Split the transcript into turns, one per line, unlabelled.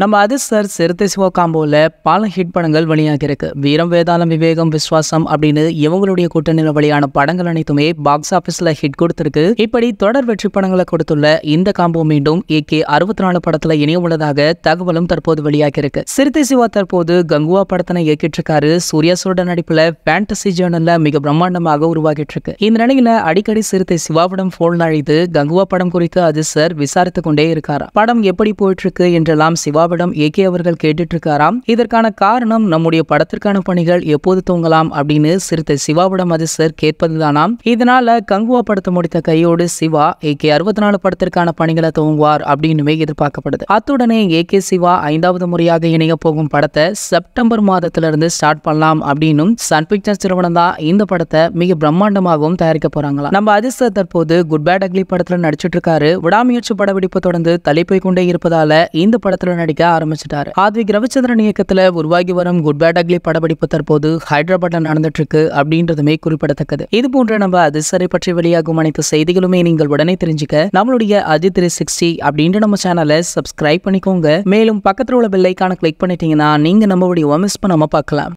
நம்ம அதிர் சார் சிறுத்தை சிவா காம்போல பல ஹிட் படங்கள் வெளியாகி இருக்கு. வீரம், வேதாளம், விவேகம், விஸ்வாசம் அப்படின்னு இவங்களுடைய கூட்டணியில வெளியான படங்கள் அனைத்துமே பாக்ஸ் ஆபீஸ்ல ஹிட் கொடுத்திருக்கு. இப்படி தொடர் வெற்றி படங்களை கொடுத்துள்ள இந்த காம்போ மீண்டும் AK 64 படத்துல இணைய உள்ளதாக தகவலும் தற்போது வெளியாகி இருக்கு. சிறுத்தை சிவா தற்போது கங்குவா படத்தினை இயக்கிட்டு இருக்காரு. சூர்யா சோட நடிப்புல ஃபேண்டசி ஜேர்னல்ல மிக பிரம்மாண்டமாக உருவாகிட்டு இருக்கு. இந்த நிலையில அடிக்கடி சிறுத்தை சிவாவிடம் போன் அழைத்து கங்குவா படம் குறித்து அதிர் சார் விசாரித்துக் கொண்டே இருக்காரா. படம் எப்படி போயிட்டு இருக்கு என்றெல்லாம் சிவாவிடம் AK அவர்கள் கேட்டுட்டு இருக்காராம். இதற்கான காரணம் நம்முடைய படத்திற்கான பணிகள் எப்போது துவங்கலாம் அப்படின்னு சிறுத்தை சிவாவிடம் அதிர் சார் கேட்பதுதானாம். இதனால கங்குவா படத்தை முடித்த கையோடு சிவா AK 64 படத்திற்கான பணிகளை துவங்குவார் அப்படின்னு எதிர்பார்க்கப்படுது. அத்துடனே AK சிவா 5வது முறையாக இணைய போகும் படத்தை செப்டம்பர் மாதத்திலிருந்து ஸ்டார்ட் பண்ணலாம் அப்படின்னு சன் பிக்சர்ஸ் நிறுவனம் தான் இந்த படத்தை மிக பிரம்மாண்டமாகவும் தயாரிக்க போறாங்களா. நம்ம அதிர் சார் தற்போது குட் பேட் அக்லி படத்துல நடிச்சிட்டு இருக்காரு. விடாமுயற்சி படப்பிடிப்பு தொடர்ந்து தள்ளி போய் கொண்டே இருப்பதால இந்த படத்துல நடிக்க ஆரம்பிச்சிட்டாரு. ஆத்விக் ரவிச்சந்திரன் இயக்கத்துல உருவாகி வரும் குட் பேட் அக்லி படப்பிடிப்பு தற்போது ஹைதராபாத்ல நடந்துட்டு இருக்கு அப்படின்றதுமே குறிப்பிடத்தக்கது. இது போன்ற நம்ம அதிர் சாரை பற்றி வெளியாகும் அனைத்து செய்திகளுமே நீங்கள் உடனே தெரிஞ்சுக்க நம்மளுடைய அஜித் 360 அப்படின்ற நம்ம சேனலை சப்ஸ்கிரைப் பண்ணிக்கோங்க. மேலும் பக்கத்துல உள்ள பெல் ஐகானை கிளிக் பண்ணிட்டீங்கன்னா நீங்க நம்மளுடைய மிஸ் பண்ணாம பார்க்கலாம்.